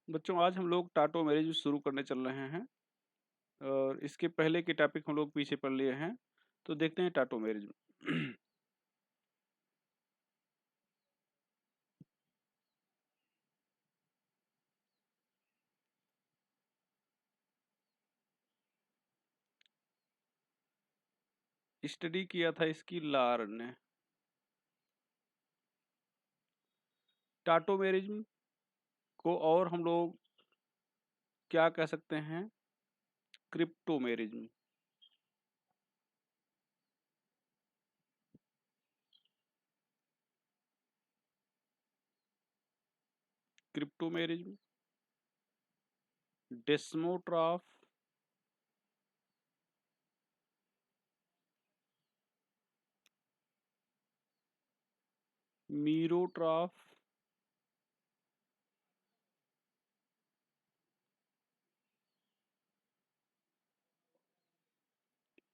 बच्चों आज हम लोग टाटोमेरिज्म शुरू करने चल रहे हैं और इसके पहले के टॉपिक हम लोग पीछे पढ़ लिए हैं। तो देखते हैं टाटोमेरिज्म। स्टडी किया था इसकी लार ने। टाटोमेरिज्म को और हम लोग क्या कह सकते हैं? क्रिप्टोमेरिज्म। क्रिप्टोमेरिज्म, डेस्मोट्राफ, मीरोट्राफ,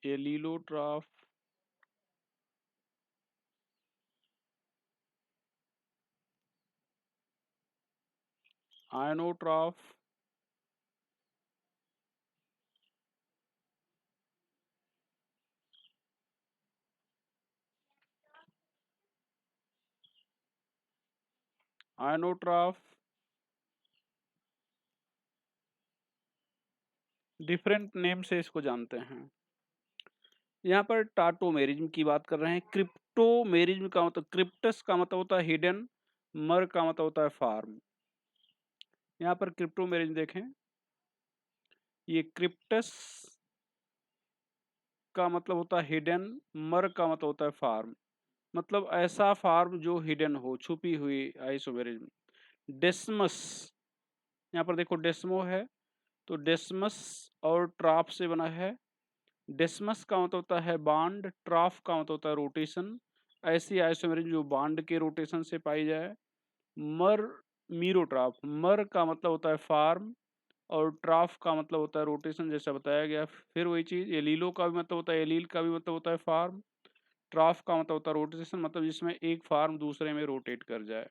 एलिलोट्राफ, आयनोट्राफ, आयनोट्राफ, डिफरेंट नेम से इसको जानते हैं। यहाँ पर टाटोमेरिज्म की बात कर रहे हैं। क्रिप्टोमेरिज्म का मतलब, क्रिप्टस का मतलब होता है हिडन, मर का मतलब होता है फार्म। यहाँ पर क्रिप्टोमेरिज्म देखें, ये क्रिप्टस का मतलब होता है हिडन, मर का मतलब होता है फार्म। मतलब ऐसा फार्म जो हिडन हो, छुपी हुई आइसोमेरिज्म। डेस्मस, यहाँ पर देखो डेस्मो है, तो डेस्मस और ट्राफ से बना है। डेस्मस का मतलब होता है बांड, ट्राफ का मतलब होता है रोटेशन। ऐसी आइसोमेरिज्म जो बांड के रोटेशन से पाई जाए। मर, मीरोट्राफ, मर का मतलब होता है फार्म और ट्राफ का मतलब होता है रोटेशन, जैसा बताया गया। फिर वही चीज, एलीलो का भी मतलब होता है, एलील का भी मतलब होता है फार्म। ट्राफ का मतलब होता है रोटेशन, मतलब जिसमें एक फार्म दूसरे में रोटेट कर जाए।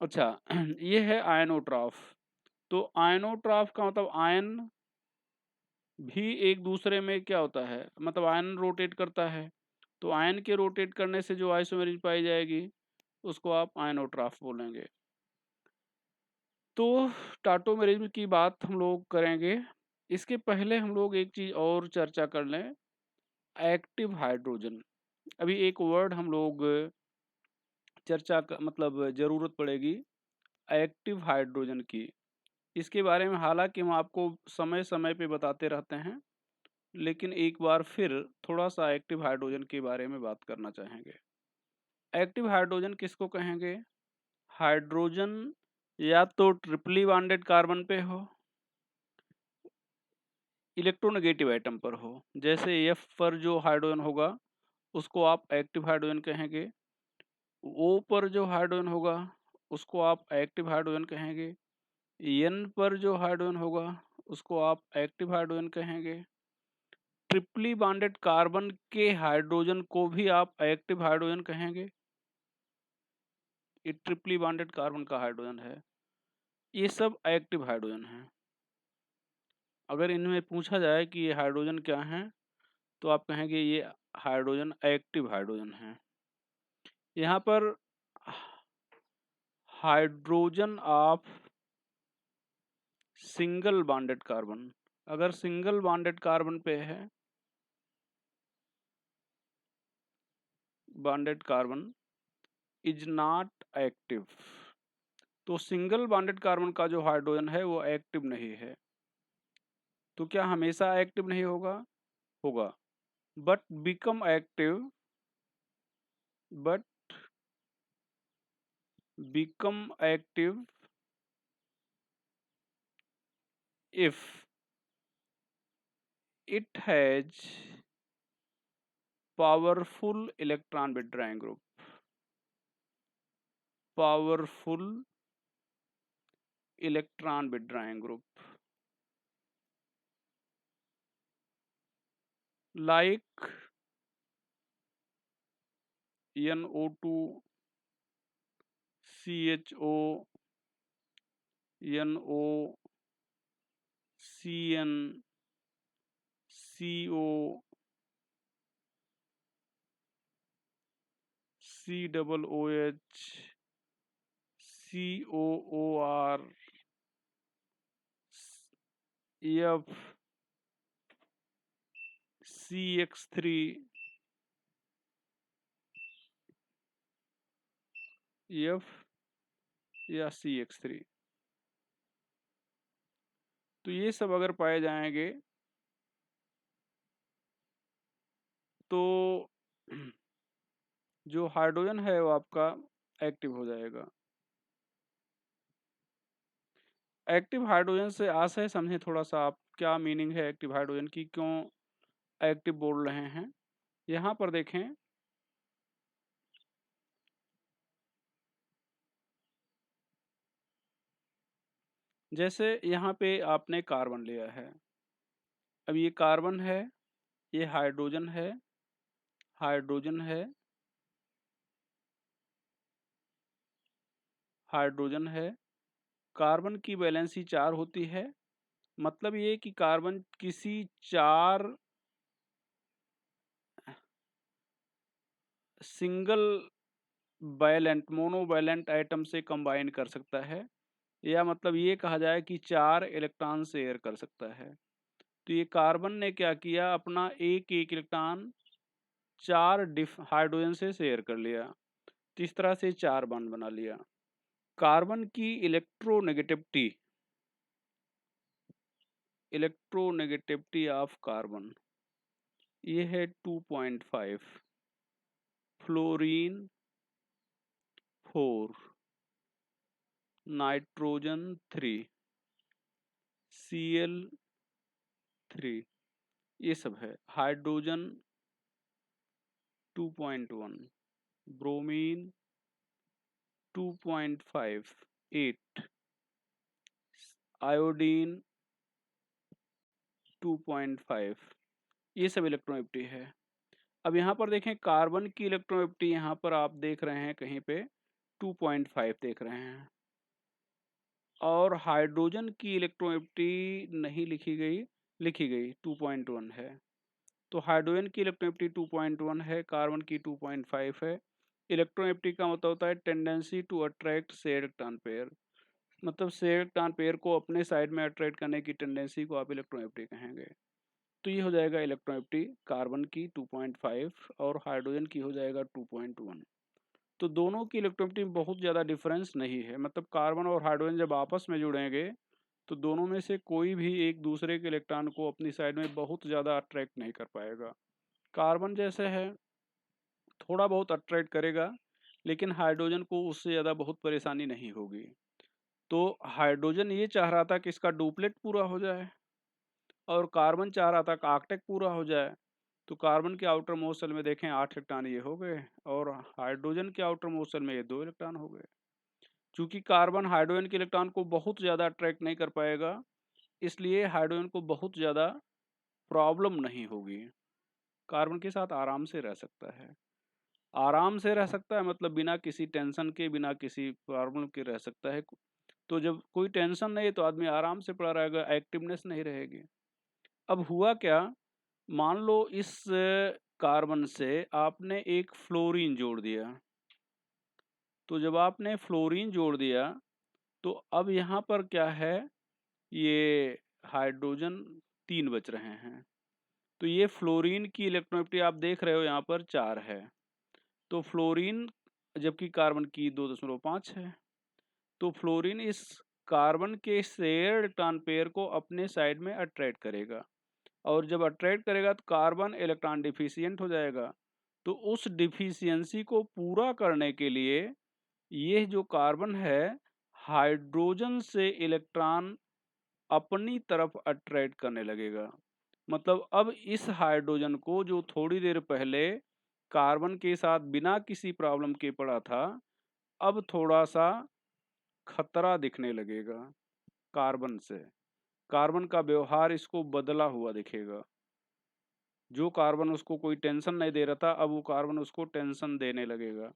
अच्छा, ये है आयनोट्राफ। तो आयनोट्राफ का मतलब आयन भी एक दूसरे में क्या होता है, मतलब आयन रोटेट करता है। तो आयन के रोटेट करने से जो आइसोमेरिज्म पाई जाएगी उसको आप आयनोट्राफ बोलेंगे। तो टाटोमेरिज्म की बात हम लोग करेंगे। इसके पहले हम लोग एक चीज और चर्चा कर लें, एक्टिव हाइड्रोजन। अभी एक वर्ड हम लोग मतलब जरूरत पड़ेगी एक्टिव हाइड्रोजन की। इसके बारे में हालांकि हम आपको समय समय पे बताते रहते हैं, लेकिन एक बार फिर थोड़ा सा एक्टिव हाइड्रोजन के बारे में बात करना चाहेंगे। एक्टिव हाइड्रोजन किसको कहेंगे? हाइड्रोजन या तो ट्रिपली बॉन्डेड कार्बन पे हो, इलेक्ट्रोनेगेटिव एटम पर हो। जैसे एफ पर जो हाइड्रोजन होगा उसको आप एक्टिव हाइड्रोजन कहेंगे। ओ पर जो हाइड्रोजन होगा उसको आप एक्टिव हाइड्रोजन कहेंगे। एन पर जो हाइड्रोजन होगा उसको आप एक्टिव हाइड्रोजन कहेंगे। ट्रिपली बॉन्डेड कार्बन के हाइड्रोजन को भी आप एक्टिव हाइड्रोजन कहेंगे। ये ट्रिपली बॉन्डेड कार्बन का हाइड्रोजन है। ये सब एक्टिव हाइड्रोजन है। अगर इनमें पूछा जाए कि ये हाइड्रोजन क्या है, तो आप कहेंगे ये हाइड्रोजन एक्टिव हाइड्रोजन है। यहाँ पर hydrogen of single bonded carbon, अगर सिंगल बॉन्डेड कार्बन पे है, bonded carbon is not active, तो सिंगल बॉन्डेड कार्बन का जो हाइड्रोजन है वो एक्टिव नहीं है। तो क्या हमेशा एक्टिव नहीं होगा? होगा, but become active, but become active if it has powerful electron withdrawing group, powerful electron withdrawing group, like NO2, CHO, NOCN CO COOH COOR F CX3 F या CX3। तो ये सब अगर पाए जाएंगे तो जो हाइड्रोजन है वो आपका एक्टिव हो जाएगा। एक्टिव हाइड्रोजन से आशय समझें थोड़ा सा आप, क्या मीनिंग है एक्टिव हाइड्रोजन की, क्यों एक्टिव बोल रहे हैं। यहाँ पर देखें, जैसे यहाँ पे आपने कार्बन लिया है, अब ये कार्बन है, ये हाइड्रोजन है, हाइड्रोजन है, हाइड्रोजन है। कार्बन की वैलेंसी 4 होती है, मतलब ये कि कार्बन किसी 4 सिंगल वैलेंट मोनोवैलेंट एटम से कंबाइन कर सकता है, या मतलब ये कहा जाए कि 4 इलेक्ट्रॉन शेयर कर सकता है। तो ये कार्बन ने क्या किया, अपना एक एक इलेक्ट्रॉन 4 हाइड्रोजन से शेयर कर लिया, तो इस तरह से 4 बॉन्ड बना लिया। कार्बन की इलेक्ट्रोनेगेटिविटी ऑफ कार्बन ये है 2.5, फ्लोरीन 4, नाइट्रोजन 3, Cl3, ये सब है। हाइड्रोजन 2.1, ब्रोमीन 2.5, 8, आयोडीन 2.5, ये सब इलेक्ट्रोनेगेटिविटी है। अब यहाँ पर देखें, कार्बन की इलेक्ट्रोनेगेटिविटी यहाँ पर आप देख रहे हैं कहीं पे 2.5 देख रहे हैं, और हाइड्रोजन की इलेक्ट्रोनेगेटिविटी नहीं लिखी गई 2.1 है। तो हाइड्रोजन की इलेक्ट्रोनेगेटिविटी 2.1 है, कार्बन की 2.5 है। इलेक्ट्रोनेगेटिविटी का मतलब होता है tendency to attract shared electron pair, मतलब शेयर्ड इलेक्ट्रॉन पेयर को अपने साइड में अट्रैक्ट करने की टेंडेंसी को आप इलेक्ट्रोनेगेटिविटी कहेंगे। तो ये हो जाएगा इलेक्ट्रोनेगेटिविटी कार्बन की 2.5 और हाइड्रोजन की हो जाएगा 2.1। तो दोनों की इलेक्ट्रोनेगेटिविटी में बहुत ज़्यादा डिफरेंस नहीं है, मतलब कार्बन और हाइड्रोजन जब आपस में जुड़ेंगे तो दोनों में से कोई भी एक दूसरे के इलेक्ट्रॉन को अपनी साइड में बहुत ज़्यादा अट्रैक्ट नहीं कर पाएगा। कार्बन जैसे है थोड़ा बहुत अट्रैक्ट करेगा, लेकिन हाइड्रोजन को उससे ज़्यादा बहुत परेशानी नहीं होगी। तो हाइड्रोजन ये चाह रहा था कि इसका डुप्लेट पूरा हो जाए, और कार्बन चाह रहा था कि ऑक्टेट पूरा हो जाए। तो कार्बन के आउटर मोस्ट शेल में देखें 8 इलेक्ट्रॉन ये हो गए, और हाइड्रोजन के आउटर मोस्ट शेल में ये 2 इलेक्ट्रॉन हो गए। चूंकि कार्बन हाइड्रोजन के इलेक्ट्रॉन को बहुत ज़्यादा अट्रैक्ट नहीं कर पाएगा, इसलिए हाइड्रोजन को बहुत ज़्यादा प्रॉब्लम नहीं होगी, कार्बन के साथ आराम से रह सकता है। आराम से रह सकता है मतलब बिना किसी टेंशन के, बिना किसी प्रॉब्लम के रह सकता है। तो जब कोई टेंशन नहीं है तो आदमी आराम से पड़ा रहेगा, एक्टिवनेस नहीं रहेगी। अब हुआ क्या, मान लो इस कार्बन से आपने एक फ्लोरीन जोड़ दिया, तो जब आपने फ्लोरीन जोड़ दिया तो अब यहाँ पर क्या है, ये हाइड्रोजन 3 बच रहे हैं। तो ये फ्लोरीन की इलेक्ट्रोनेगेटिविटी आप देख रहे हो यहाँ पर 4 है, तो फ्लोरीन जबकि कार्बन की 2.5 है, तो फ्लोरीन इस कार्बन के शेयर्ड इलेक्ट्रॉन पेयर को अपने साइड में अट्रैक्ट करेगा, और जब अट्रैक्ट करेगा तो कार्बन इलेक्ट्रॉन डिफिशियंट हो जाएगा। तो उस डिफिशियंसी को पूरा करने के लिए ये जो कार्बन है हाइड्रोजन से इलेक्ट्रॉन अपनी तरफ अट्रैक्ट करने लगेगा। मतलब अब इस हाइड्रोजन को जो थोड़ी देर पहले कार्बन के साथ बिना किसी प्रॉब्लम के पड़ा था, अब थोड़ा सा खतरा दिखने लगेगा कार्बन से। कार्बन का व्यवहार इसको बदला हुआ दिखेगा। जो कार्बन उसको कोई टेंशन नहीं दे रहा था, अब वो कार्बन उसको टेंशन देने लगेगा।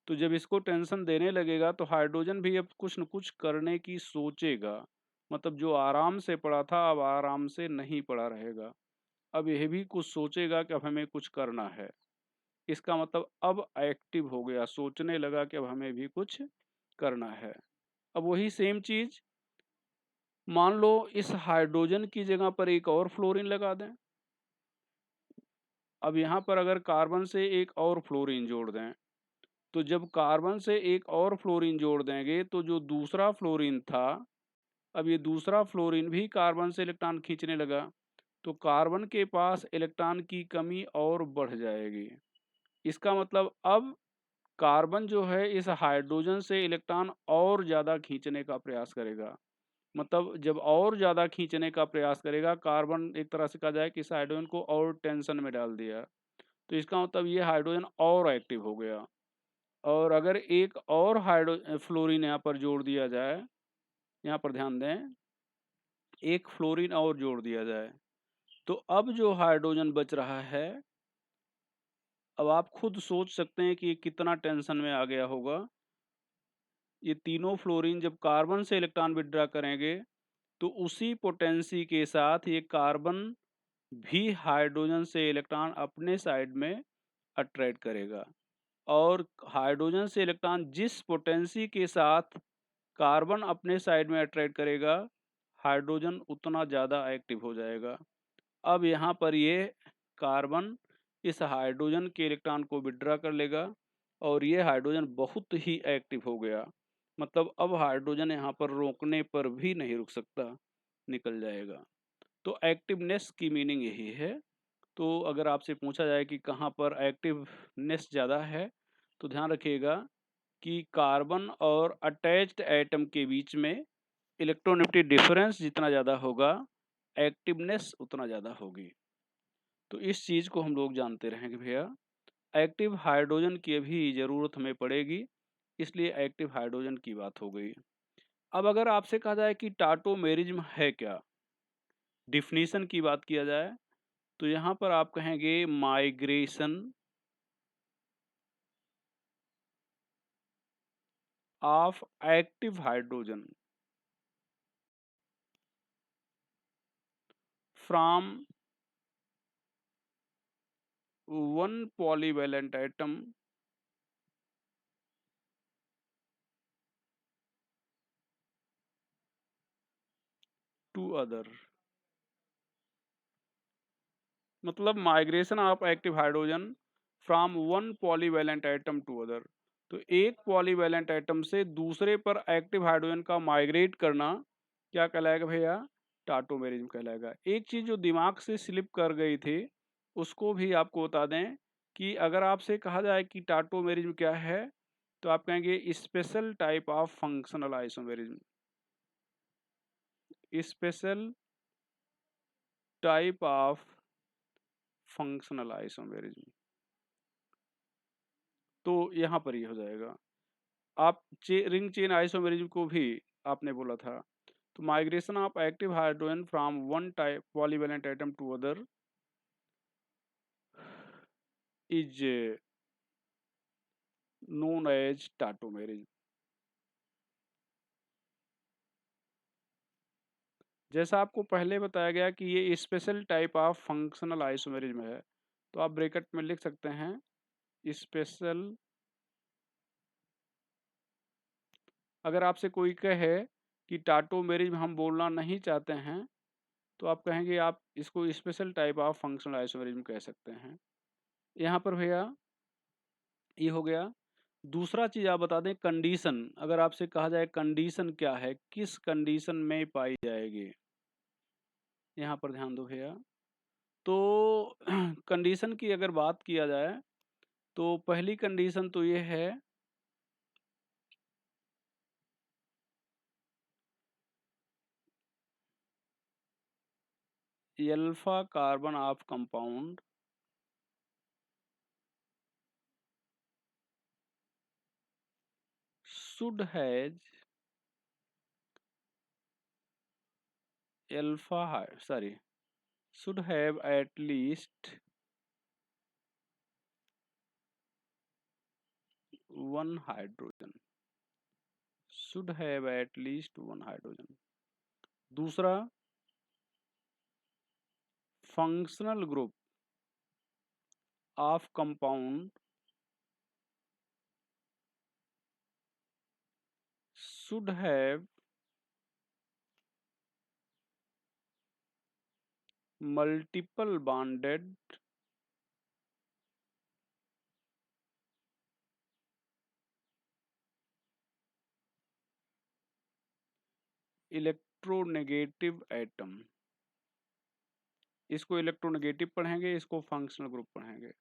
तो जब इसको टेंशन देने लगेगा तो हाइड्रोजन भी अब कुछ न कुछ करने की सोचेगा। मतलब जो आराम से पड़ा था अब आराम से नहीं पड़ा रहेगा। अब यह भी कुछ सोचेगा कि अब हमें कुछ करना है। इसका मतलब अब एक्टिव हो गया, सोचने लगा कि अब हमें भी कुछ करना है। अब वही सेम चीज़ मान लो इस हाइड्रोजन की जगह पर एक और फ्लोरीन लगा दें। अब यहाँ पर अगर कार्बन से एक और फ्लोरीन जोड़ दें, तो जब कार्बन से एक और फ्लोरीन जोड़ देंगे तो जो दूसरा फ्लोरीन था, अब ये दूसरा फ्लोरीन भी कार्बन से इलेक्ट्रॉन खींचने लगा, तो कार्बन के पास इलेक्ट्रॉन की कमी और बढ़ जाएगी। इसका मतलब अब कार्बन जो है इस हाइड्रोजन से इलेक्ट्रॉन और ज़्यादा खींचने का प्रयास करेगा। मतलब जब और ज़्यादा खींचने का प्रयास करेगा, कार्बन एक तरह से कहा जाए कि इस हाइड्रोजन को और टेंशन में डाल दिया। तो इसका मतलब ये हाइड्रोजन और एक्टिव हो गया। और अगर एक और फ्लोरीन यहाँ पर जोड़ दिया जाए, यहाँ पर ध्यान दें, एक फ्लोरीन और जोड़ दिया जाए, तो अब जो हाइड्रोजन बच रहा है, अब आप खुद सोच सकते हैं कि ये कितना टेंशन में आ गया होगा। ये तीनों फ्लोरीन जब कार्बन से इलेक्ट्रॉन विथड्रॉ करेंगे, तो उसी पोटेंसी के साथ ये कार्बन भी हाइड्रोजन से इलेक्ट्रॉन अपने साइड में अट्रैक्ट करेगा। और हाइड्रोजन से इलेक्ट्रॉन जिस पोटेंसी के साथ कार्बन अपने साइड में अट्रैक्ट करेगा, हाइड्रोजन उतना ज़्यादा एक्टिव हो जाएगा। अब यहाँ पर ये कार्बन इस हाइड्रोजन के इलेक्ट्रॉन को विथड्रॉ कर लेगा और ये हाइड्रोजन बहुत ही एक्टिव हो गया। मतलब अब हाइड्रोजन यहाँ पर रोकने पर भी नहीं रुक सकता, निकल जाएगा। तो एक्टिवनेस की मीनिंग यही है। तो अगर आपसे पूछा जाए कि कहाँ पर एक्टिवनेस ज़्यादा है, तो ध्यान रखिएगा कि कार्बन और अटैच्ड एटम के बीच में इलेक्ट्रोनेगेटिव डिफरेंस जितना ज़्यादा होगा, एक्टिवनेस उतना ज़्यादा होगी। तो इस चीज़ को हम लोग जानते रहेंगे भैया। एक्टिव हाइड्रोजन की अभी ज़रूरत हमें पड़ेगी, इसलिए एक्टिव हाइड्रोजन की बात हो गई। अब अगर आपसे कहा जाए कि टाटोमेरिज्म है क्या? डिफिनीशन की बात किया जाए, तो यहाँ पर आप कहेंगे migration of active hydrogen from one polyvalent atom to other. मतलब migration of active hydrogen from one polyvalent atom to other. तो एक पॉलीवैलेंट एटम से दूसरे पर एक्टिव हाइड्रोजन का माइग्रेट करना क्या कहलाएगा भैया? टाटोमेरिज्म कहलाएगा। एक चीज़ जो दिमाग से स्लिप कर गई थी, उसको भी आपको बता दें कि अगर आपसे कहा जाए कि टाटोमेरिज्म क्या है, तो आप कहेंगे special type of functional isomerism. Special type of functional isomerism. तो यहाँ पर ये हो जाएगा। आप रिंग चेन आइसोमेरिज्म को भी आपने बोला था। तो migration of active hydrogen from one type polyvalent atom to other is known as tautomerism. जैसा आपको पहले बताया गया कि ये special type of functional isomerism है, तो आप ब्रैकेट में लिख सकते हैं स्पेशल। अगर आपसे कोई कहे कि टाटोमेरिज्म हम बोलना नहीं चाहते हैं, तो आप कहेंगे आप इसको special type of functional isomerism कह सकते हैं। यहाँ पर भैया ये हो गया। दूसरा चीज़ आप बता दें कंडीशन। अगर आपसे कहा जाए कंडीशन क्या है, किस कंडीशन में पाई जाएगी, यहाँ पर ध्यान दो भैया। तो कंडीशन की अगर बात किया जाए, तो पहली कंडीशन तो ये है alpha carbon of compound should has should have at least 1 hydrogen, should have at least 1 hydrogen. दूसरा, functional group of compound should have multiple bonded electronegative atom. इसको इलेक्ट्रोनेगेटिव पढ़ेंगे, इसको फंक्शनल ग्रुप पढ़ेंगे।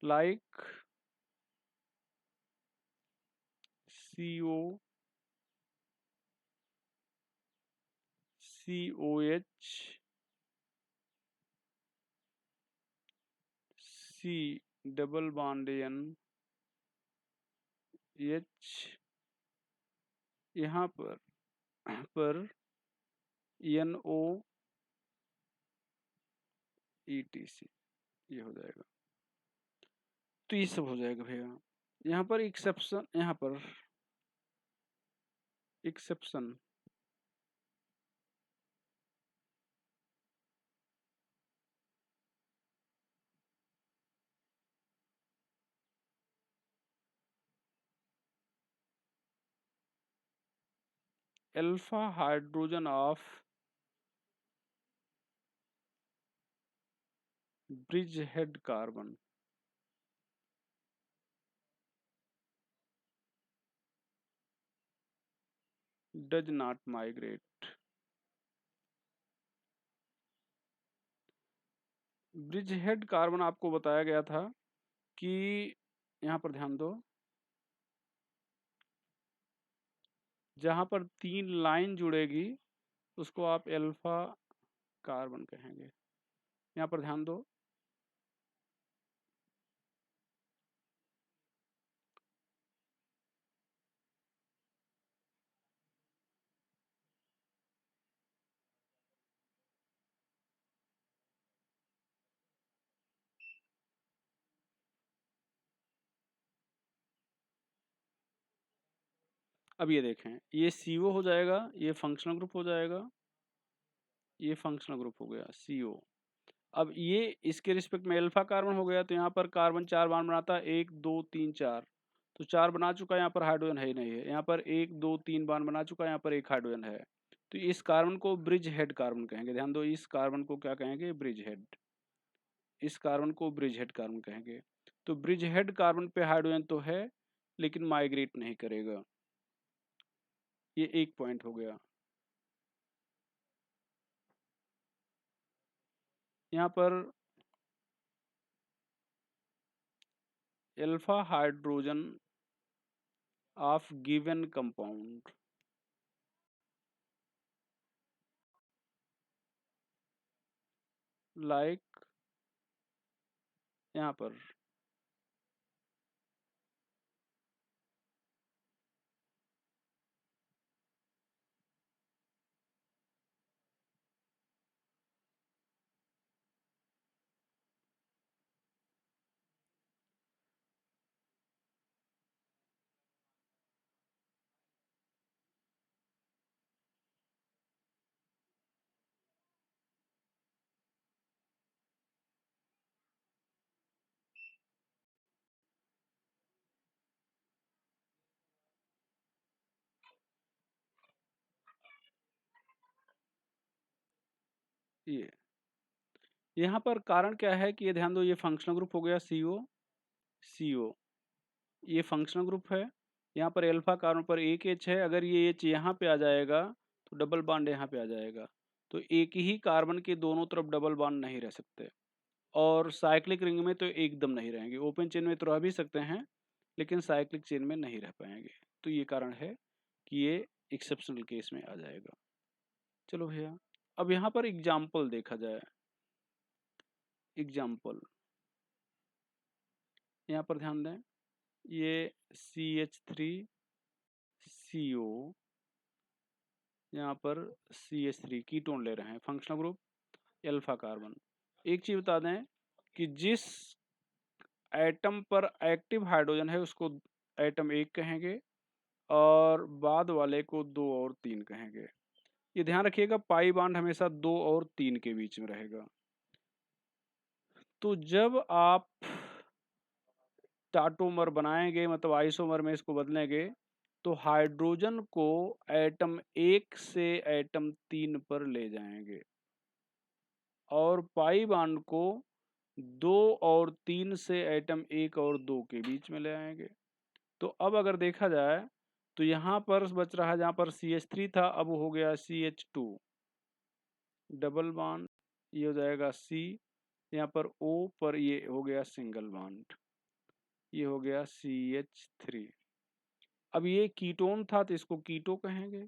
Like CO, COH, C double bond N, H, यहाँ पर NO, ETC, ये हो जाएगा। तो ये सब हो जाएगा भैया। यहाँ पर एक्सेप्शन, यहाँ पर exception, alpha hydrogen of bridge head carbon does not migrate. Bridge head carbon आपको बताया गया था कि यहाँ पर ध्यान दो, जहाँ पर 3 लाइन जुड़ेगी उसको आप अल्फा कार्बन कहेंगे। यहाँ पर ध्यान दो, अब ये देखें, ये CO हो जाएगा, ये फंक्शनल ग्रुप हो जाएगा, ये फंक्शनल ग्रुप हो गया CO। अब ये इसके रिस्पेक्ट में अल्फा कार्बन हो गया, तो यहाँ पर कार्बन 4 बॉन्ड बनाता है, 1 2 3 4, तो 4 बना चुका है, यहाँ पर हाइड्रोजन है ही नहीं है। यहाँ पर 1 2 3 बॉन्ड बना चुका है, यहाँ पर 1 हाइड्रोजन है। तो इस कार्बन को ब्रिज हेड कार्बन कहेंगे। ध्यान दो, इस कार्बन को क्या कहेंगे? Bridge head. इस कार्बन को ब्रिज हेड कार्बन कहेंगे। तो ब्रिज हेड कार्बन पे हाइड्रोजन तो है लेकिन माइग्रेट नहीं करेगा। ये एक पॉइंट हो गया। यहाँ पर alpha hydrogen of given compound like, यहाँ पर ये यहाँ पर कारण क्या है कि ये ध्यान दो, ये फंक्शनल ग्रुप हो गया CO CO, ये फंक्शनल ग्रुप है। यहाँ पर अल्फा कार्बन पर एक H है, अगर ये H यहाँ पे आ जाएगा तो डबल बॉन्ड यहाँ पे आ जाएगा। तो एक ही कार्बन के दोनों तरफ डबल बॉन्ड नहीं रह सकते, और साइक्लिक रिंग में तो एकदम नहीं रहेंगे। ओपन चेन में तो रह भी सकते हैं लेकिन साइक्लिक चेन में नहीं रह पाएंगे। तो ये कारण है कि ये एक्सेप्शनल केस में आ जाएगा। चलो भैया, अब यहाँ पर एग्जाम्पल देखा जाए। एग्जाम्पल यहाँ पर ध्यान दें, ये CH3CO, यहाँ पर CH3 कीटोन ले रहे हैं, फंक्शनल ग्रुप अल्फा कार्बन। एक चीज बता दें कि जिस एटम पर एक्टिव हाइड्रोजन है उसको एटम 1 कहेंगे और बाद वाले को 2 और 3 कहेंगे। ये ध्यान रखिएगा, पाई बॉन्ड हमेशा 2 और 3 के बीच में रहेगा। तो जब आप टाटोमर बनाएंगे, मतलब आइसोमर में इसको बदलेंगे, तो हाइड्रोजन को एटम 1 से एटम 3 पर ले जाएंगे और पाई बॉन्ड को 2 और 3 से एटम 1 और 2 के बीच में ले आएंगे। तो अब अगर देखा जाए तो यहाँ पर बच रहा है, जहाँ पर CH3 था अब हो गया CH2, डबल बॉन्ड, ये हो जाएगा C, यहाँ पर O पर ये हो गया सिंगल बॉन्ड, ये हो गया CH3। अब ये कीटोन था तो इसको कीटो कहेंगे,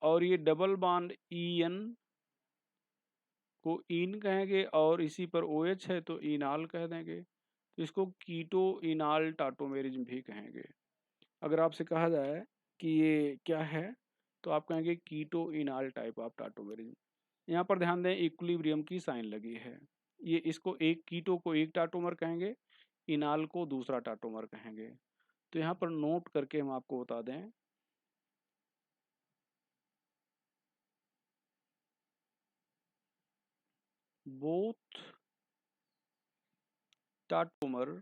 और ये डबल बॉन्ड EN को इन कहेंगे, और इसी पर OH है तो इनाल कह देंगे, तो इसको कीटो इनाल टाटोमेरिज्म भी कहेंगे। अगर आपसे कहा जाए कि ये क्या है तो आप कहेंगे कीटो इनाल टाइप ऑफ टाटोमेरिज्म। यहाँ पर ध्यान दें, इक्विलिब्रियम की साइन लगी है। ये इसको एक कीटो को एक टाटोमर कहेंगे, इनाल को दूसरा टाटोमर कहेंगे। तो यहाँ पर नोट करके हम आपको बता दें, both टाटोमर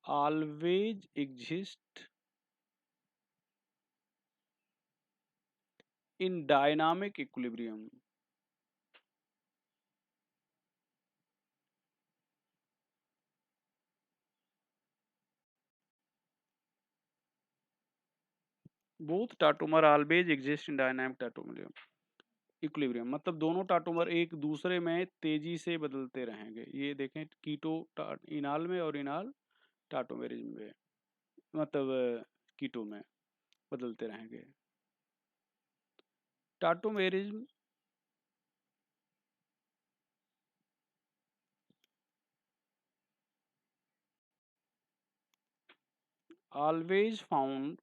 always exist in dynamic equilibrium. Both tautomer always exist in dynamic tautomer equilibrium, मतलब दोनों टाटोमर एक दूसरे में तेजी से बदलते रहेंगे। ये देखें, कीटो इनाल में और इनाल टाटोमेरिज्म में, मतलब कीटो में बदलते रहेंगे। Tautomerism always found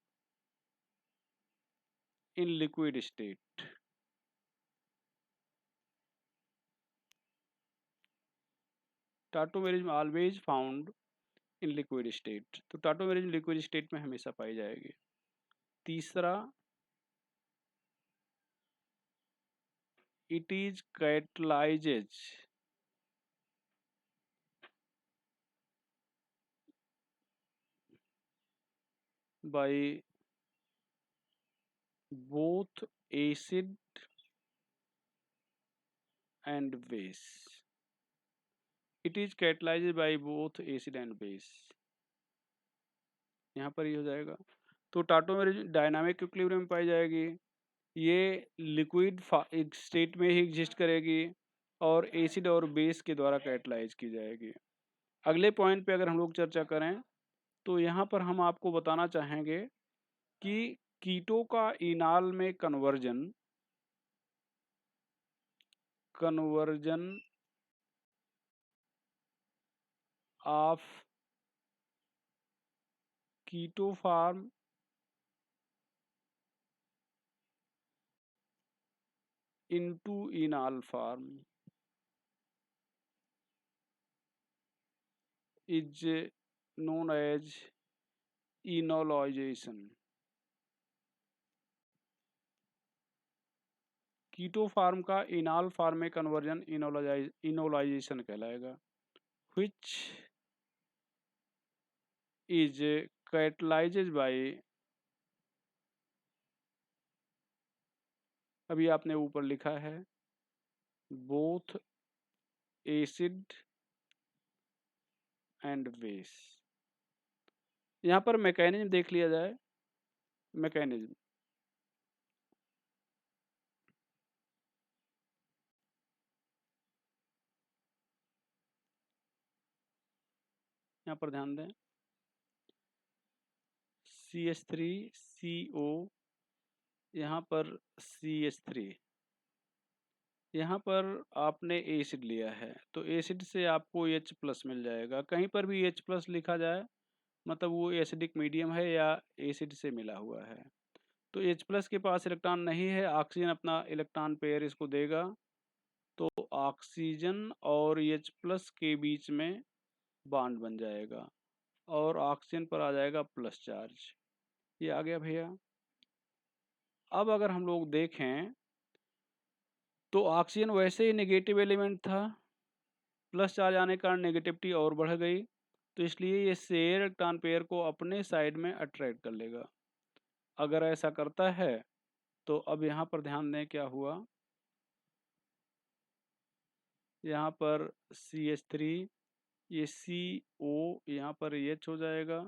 in liquid state. Tautomerism always found in liquid state, तो टाटोमेरिज्म लिक्विड स्टेट में हमेशा पाई जाएगी। तीसरा, it is catalyzed by both acid and base. It is catalyzed by both acid and base. यहाँ पर ये हो जाएगा। तो टाटोमेरिज्म डायनामिक इक्विलिब्रियम में पाई जाएगी, ये लिक्विड स्टेट में ही एग्जिस्ट करेगी और एसिड और बेस के द्वारा कैटलाइज की जाएगी। अगले पॉइंट पे अगर हम लोग चर्चा करें तो यहाँ पर हम आपको बताना चाहेंगे कि कीटो का इनाल में conversion of keto form into enol form is known as enolozation. Keto form का इनाल फार्म में कन्वर्जन इनोलाइजेशन कहलाएगा, which is catalyzed by, अभी आपने ऊपर लिखा है both acid and base। यहाँ पर मैकेनिज्म देख लिया जाए, मैकेनिज्म यहाँ पर ध्यान दें, CH3CO, यहाँ पर CH3, यहाँ पर आपने एसिड लिया है तो एसिड से आपको H+ मिल जाएगा। कहीं पर भी H+ लिखा जाए मतलब वो एसिडिक मीडियम है या एसिड से मिला हुआ है। तो H+ के पास इलेक्ट्रॉन नहीं है, ऑक्सीजन अपना इलेक्ट्रॉन पेयर इसको देगा तो ऑक्सीजन और H+ के बीच में बॉन्ड बन जाएगा और ऑक्सीजन पर आ जाएगा प्लस चार्ज। ये आ गया भैया। अब अगर हम लोग देखें तो ऑक्सीजन वैसे ही नेगेटिव एलिमेंट था, प्लस चार्ज आने के कारण नेगेटिविटी और बढ़ गई, तो इसलिए ये शेयर इलेक्ट्रॉन पेयर को अपने साइड में अट्रैक्ट कर लेगा। अगर ऐसा करता है तो अब यहाँ पर ध्यान दें क्या हुआ, यहाँ पर CH3, ये CO यहाँ पर H हो जाएगा,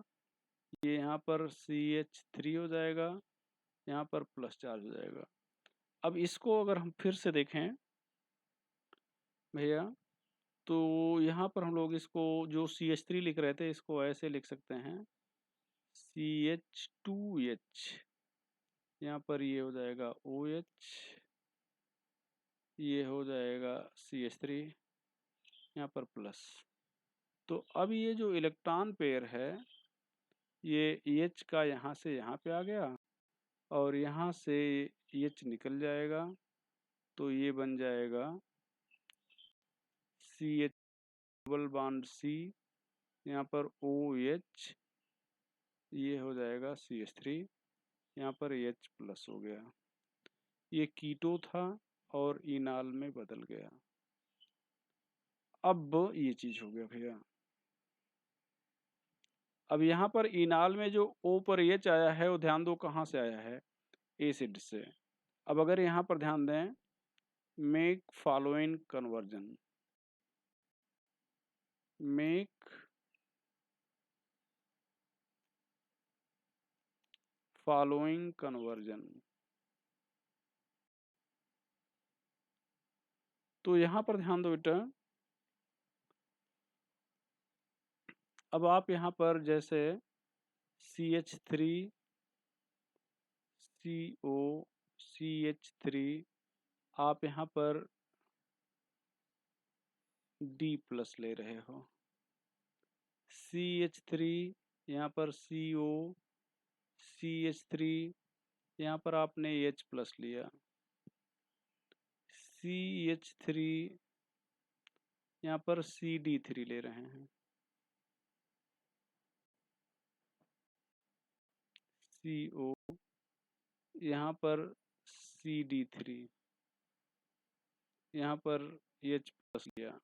ये यहाँ पर CH3 हो जाएगा, यहाँ पर प्लस चार्ज हो जाएगा। अब इसको अगर हम फिर से देखें भैया, तो यहाँ पर हम लोग इसको जो CH3 लिख रहे थे इसको ऐसे लिख सकते हैं CH2H, यहाँ पर ये हो जाएगा OH, ये हो जाएगा CH3, यहाँ पर प्लस। तो अब ये जो इलेक्ट्रॉन पेयर है ये H का यहाँ से यहाँ पे आ गया और यहाँ से H निकल जाएगा, तो ये बन जाएगा CH डबल बॉन्ड C, यहाँ पर OH, ये हो जाएगा CH3, यहाँ पर H+ हो गया। ये कीटो था और इनाल में बदल गया। अब ये चीज हो गया भैया। अब यहाँ पर इनाल में जो O पर H आया है वो ध्यान दो कहाँ से आया है, एसिड से। अब अगर यहाँ पर ध्यान दें, make following conversion, make following conversion, तो यहाँ पर ध्यान दो बेटा। अब आप यहाँ पर जैसे CH3 CO CH3, आप यहाँ पर D+ ले रहे हो, CH3 यहाँ पर CO CH3, यहाँ पर आपने H+ लिया, CH3 यहाँ पर CD3 ले रहे हैं, CO यहाँ पर CD3, यहाँ पर H+ लिया।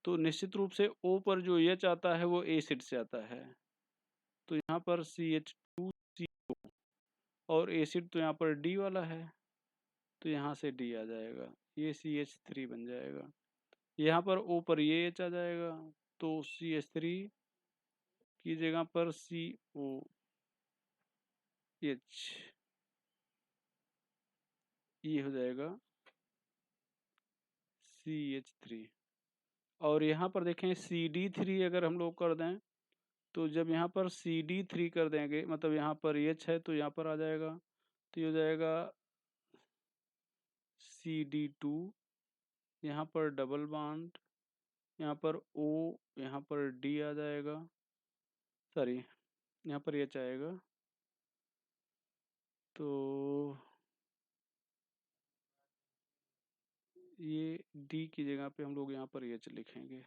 तो निश्चित रूप से O पर जो H आता है वो एसिड से आता है, तो यहाँ पर CH2CO और एसिड तो यहाँ पर D वाला है, तो यहाँ से D आ जाएगा, ये CH3 बन जाएगा। यहाँ पर O पर ये H आ जाएगा, तो CH3 की जगह पर COH, ये हो जाएगा CH3। और यहाँ पर देखें CD3 अगर हम लोग कर दें, तो जब यहाँ पर CD3 कर देंगे, मतलब यहाँ पर H है तो यहाँ पर आ जाएगा, तो ये हो जाएगा CD2, यहाँ पर डबल बॉन्ड, यहाँ पर O, यहाँ पर D आ जाएगा, सॉरी यहाँ पर H आएगा, तो ये D की जगह पे हम लोग यहाँ पर H लिखेंगे।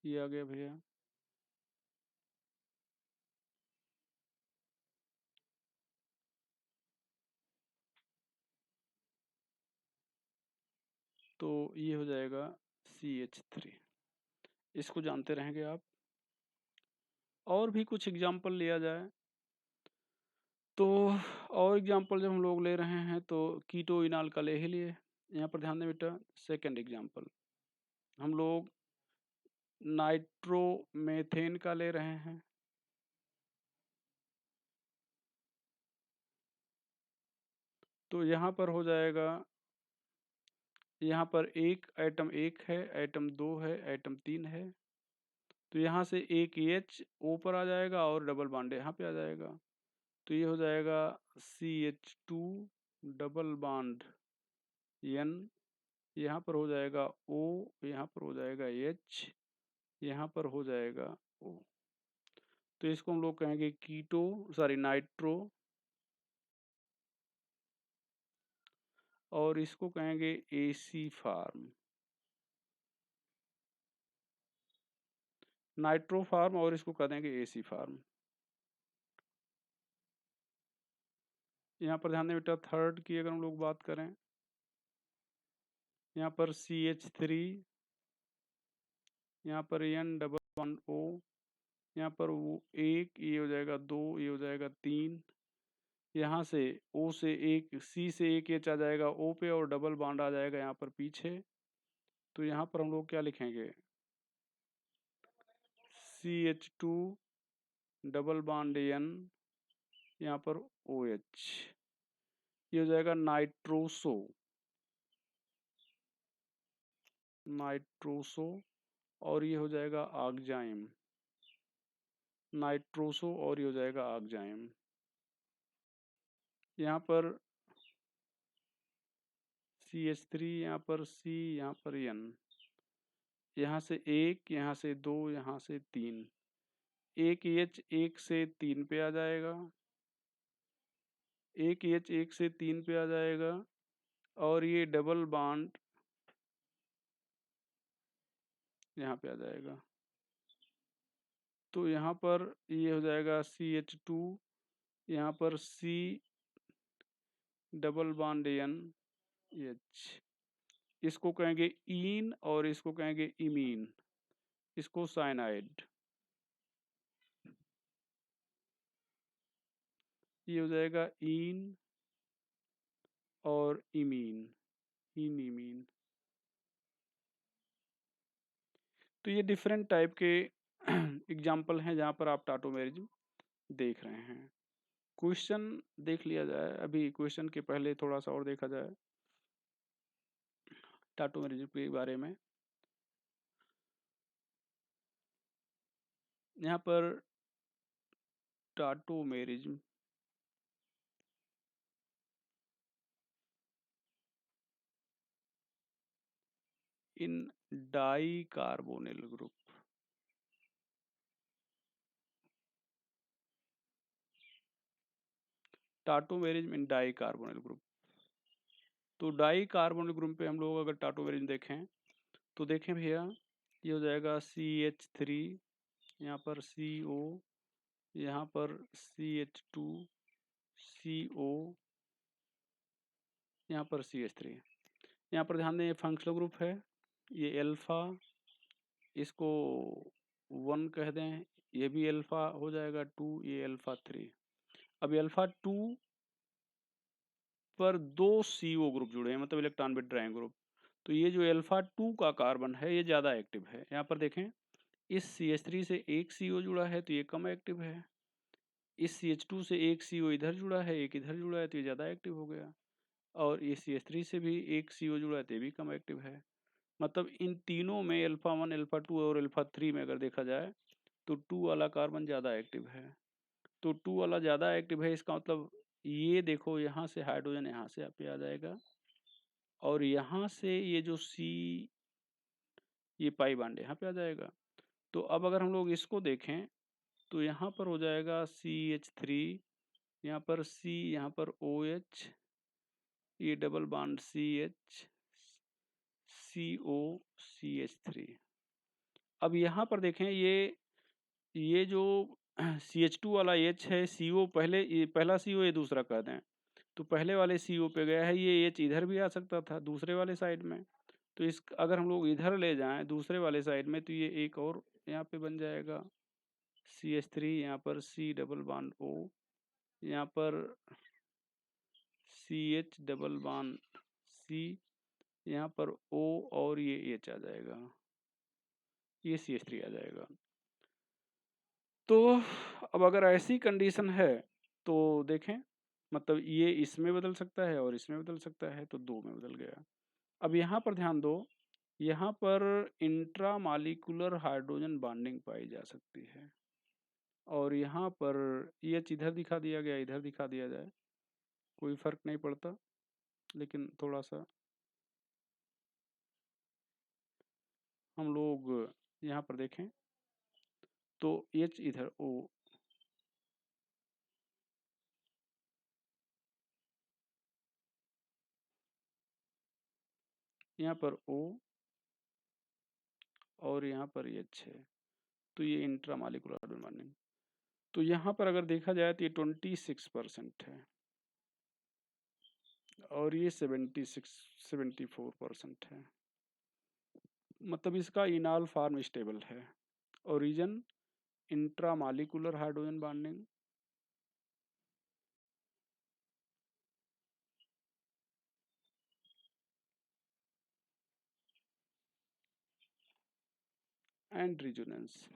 ये आ गया भैया। तो ये हो जाएगा CH3। इसको जानते रहेंगे आप। और भी कुछ एग्जाम्पल लिया जाए तो, और एग्जाम्पल जब हम लोग ले रहे हैं तो कीटो इनाल का ले ही लिए। यहाँ पर ध्यान दें बेटा, सेकंड एग्जाम्पल हम लोग नाइट्रोमेथेन का ले रहे हैं। तो यहाँ पर हो जाएगा, यहाँ पर एक एटम 1 है, एटम 2 है, एटम 3 है, तो यहाँ से एक H O पर आ जाएगा और डबल बॉन्ड यहाँ पे आ जाएगा, तो ये हो जाएगा CH2 डबल बॉन्ड N, यहाँ पर हो जाएगा O, यहाँ पर हो जाएगा H, यहाँ पर हो जाएगा O। तो इसको हम लोग कहेंगे कीटो, सॉरी नाइट्रो और इसको कहेंगे AC फार्म, नाइट्रो फार्म, और इसको कह देंगे AC फार्म। यहाँ पर ध्यान दें बेटा, थर्ड की अगर हम लोग बात करें, यहाँ पर CH3, यहाँ पर N+1O, यहाँ पर वो 1, ये हो जाएगा 2, ये हो जाएगा 3, यहाँ से O से एक, C से एक H आ जाएगा O पे, और डबल बॉन्ड आ जाएगा यहाँ पर पीछे। तो यहाँ पर हम लोग क्या लिखेंगे, CH2 डबल बॉन्ड N, यहाँ पर OH, ये हो जाएगा नाइट्रोसो, नाइट्रोसो, और ये हो जाएगा ऑक्जाइम, नाइट्रोसो, और ये हो जाएगा ऑक्जाइम। यहाँ पर CH3, यहाँ पर C, यहाँ पर N, यहाँ से एक, यहाँ से दो, यहाँ से तीन, एक H 1 से 3 पे आ जाएगा, एक H 1 से 3 पे आ जाएगा, और ये डबल बॉन्ड यहाँ पे आ जाएगा। तो यहाँ पर ये हो जाएगा CH2, यहाँ पर C double bond N H, इसको कहेंगे ईन, और इसको कहेंगे इमीन, इसको साइनाइड। ये हो जाएगा ईन और इमीन, इन इमीन। तो ये डिफरेंट टाइप के एग्जाम्पल हैं जहाँ पर आप टाटोमेरिज्म देख रहे हैं। क्वेश्चन देख लिया जाए, अभी क्वेश्चन के पहले थोड़ा सा और देखा जाए टाटोमेरिज्म के बारे में। यहाँ पर टाटोमेरिज्म इन डाई कार्बोनिल ग्रुप, टाटोमेरिज्म इन डाई कार्बोनिल ग्रुप। तो डाई कार्बोनिल ग्रुप पे हम लोग अगर टाटोमेरिज्म देखें तो देखें भैया, ये हो जाएगा CH3, यहाँ पर CO, यहाँ पर CH2 CO, यहाँ पर CH3। यहाँ पर ध्यान दें, ये फंक्शनल ग्रुप है, ये अल्फा, इसको 1 कह दें, ये भी अल्फा हो जाएगा 2, ये अल्फा 3। अब अल्फा 2 पर 2 CO ग्रुप जुड़े हैं, मतलब इलेक्ट्रॉन विड्रॉइंग ग्रुप। तो ये जो अल्फा 2 का कार्बन है ये ज़्यादा एक्टिव है। यहाँ पर देखें, इस CH3 से एक CO जुड़ा है तो ये कम एक्टिव है, इस CH2 से एक CO इधर जुड़ा है, एक इधर जुड़ा है, तो ये ज़्यादा एक्टिव हो गया, और ये CH3 से भी एक CO जुड़ा है तो ये भी कम एक्टिव है। मतलब इन तीनों में अल्फा 1, अल्फा 2 और अल्फा 3 में अगर देखा जाए तो 2 वाला कार्बन ज़्यादा एक्टिव है। तो 2 वाला ज़्यादा एक्टिव है, इसका मतलब ये देखो, यहाँ से हाइड्रोजन यहाँ से पे आ जाएगा, और यहाँ से ये जो C, ये पाई बॉन्ड यहाँ पे आ जाएगा। तो अब अगर हम लोग इसको देखें तो यहाँ पर हो जाएगा CH3, यहाँ पर C, यहाँ पर OH, ये double bond CH, CO, CH3। अब यहाँ पर देखें, ये जो CH2 वाला H है, CO पहले, ये पहला CO, ये दूसरा कह दें, तो पहले वाले CO पे गया है, ये H इधर भी आ सकता था दूसरे वाले साइड में। तो इस अगर हम लोग इधर ले जाएं दूसरे वाले साइड में, तो ये एक और यहाँ पे बन जाएगा CH3, यहाँ पर C डबल बॉन्ड O, यहाँ पर CH डबल बॉन्ड C, यहाँ पर O, और ये H आ जाएगा, ये CH3 आ जाएगा। तो अब अगर ऐसी कंडीशन है तो देखें, मतलब ये इसमें बदल सकता है और इसमें बदल सकता है, तो 2 में बदल गया। अब यहाँ पर ध्यान दो, यहाँ पर इंट्रामॉलिक्यूलर हाइड्रोजन बॉन्डिंग पाई जा सकती है, और यहाँ पर एच इधर दिखा दिया गया, इधर दिखा दिया जाए, कोई फर्क नहीं पड़ता, लेकिन थोड़ा सा हम लोग यहाँ पर देखें तो एच इधर ओ, यहाँ पर O और यहाँ पर H है, तो ये इंट्रामॉलिक्यूलर हाइड्रोजन बॉन्डिंग। तो यहाँ पर अगर देखा जाए तो ये 26% है और ये 74% है, मतलब इसका इनाल फॉर्म स्टेबल है। Origin intramolecular hydrogen bonding, and resonance.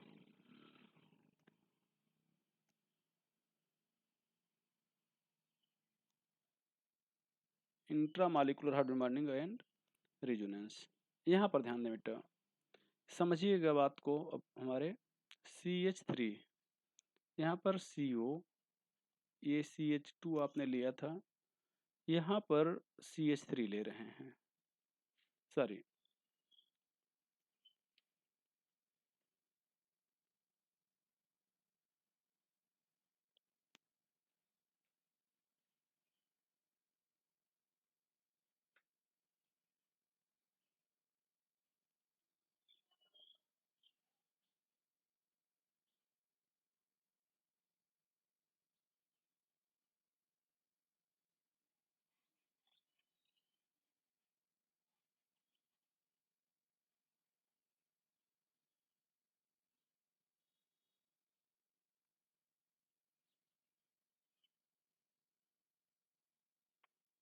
Intramolecular hydrogen bonding and resonance. यहाँ पर ध्यान दें बेटा, समझिएगा बात को। अब हमारे CH3, यहाँ पर CO, ये CH2 आपने लिया था, यहाँ पर CH3 ले रहे हैं, सॉरी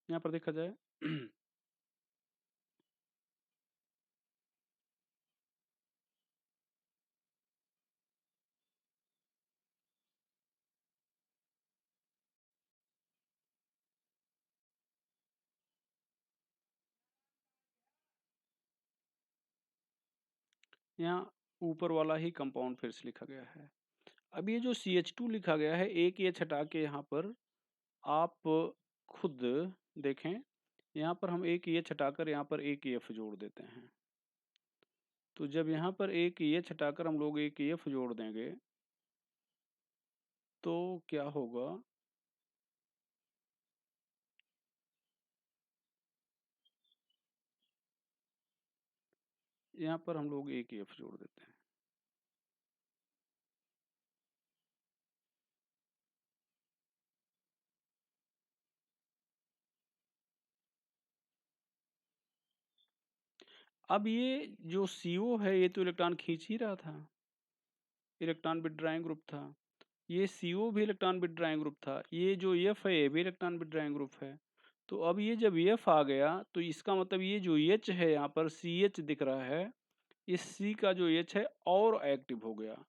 यहाँ पर देखा जाए यहाँ ऊपर वाला ही कंपाउंड फिर से लिखा गया है। अब ये जो CH2 लिखा गया है, एक ये हटा के यहाँ पर आप खुद देखें, यहाँ पर हम एक ये हटाकर यहाँ पर एक F जोड़ देते हैं। तो जब यहाँ पर एक ये हटाकर हम लोग एक F जोड़ देंगे तो क्या होगा, यहाँ पर हम लोग एक F जोड़ देते हैं। अब ये जो CO है ये तो इलेक्ट्रॉन खींच ही रहा था, इलेक्ट्रॉन विथड्राइंग ग्रुप था। ये CO भी इलेक्ट्रॉन विथड्राइंग ग्रुप था। ये जो F है ये भी इलेक्ट्रॉन विथड्राइंग ग्रुप है। तो अब ये जब F आ गया तो इसका मतलब ये जो H है यहाँ पर CH दिख रहा है, इस C का जो H है और एक्टिव हो गया।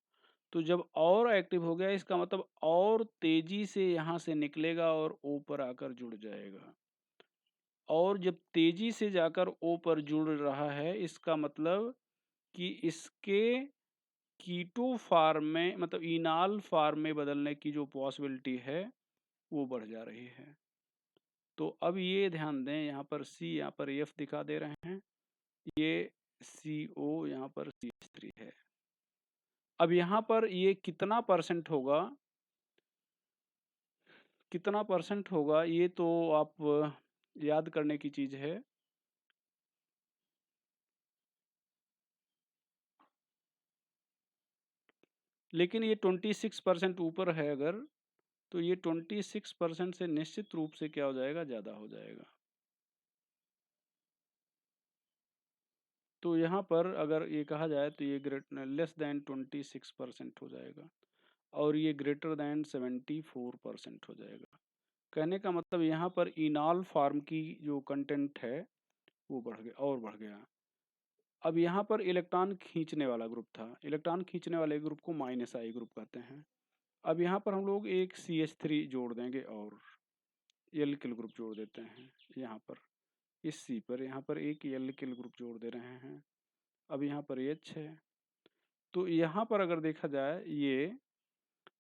तो जब और एक्टिव हो गया इसका मतलब और तेजी से यहाँ से निकलेगा और O पर आकर जुड़ जाएगा। और जब तेजी से जाकर O पर जुड़ रहा है इसका मतलब कि इसके कीटो फॉर्म में, मतलब इनाल फॉर्म में बदलने की जो पॉसिबिलिटी है वो बढ़ जा रही है। तो अब ये ध्यान दें, यहाँ पर C, यहाँ पर F दिखा दे रहे हैं, ये CO, यहाँ पर CH3 है। अब यहाँ पर ये कितना परसेंट होगा, कितना परसेंट होगा ये तो आप याद करने की चीज़ है। लेकिन ये 26% ऊपर है अगर, तो ये 26% से निश्चित रूप से क्या हो जाएगा, ज़्यादा हो जाएगा। तो यहाँ पर अगर ये कहा जाए तो ये लेस देन 26% हो जाएगा और ये ग्रेटर देन 74% हो जाएगा। कहने का मतलब यहाँ पर इनाल फॉर्म की जो कंटेंट है वो बढ़ गया और बढ़ गया। अब यहाँ पर इलेक्ट्रॉन खींचने वाला ग्रुप था, इलेक्ट्रॉन खींचने वाले ग्रुप को -I ग्रुप कहते हैं। अब यहाँ पर हम लोग एक CH3 जोड़ देंगे और एल्किल ग्रुप जोड़ देते हैं। यहाँ पर इस C पर यहाँ पर एक एल्किल ग्रुप जोड़ दे रहे हैं। अब यहाँ पर H है, तो यहाँ पर अगर देखा जाए ये,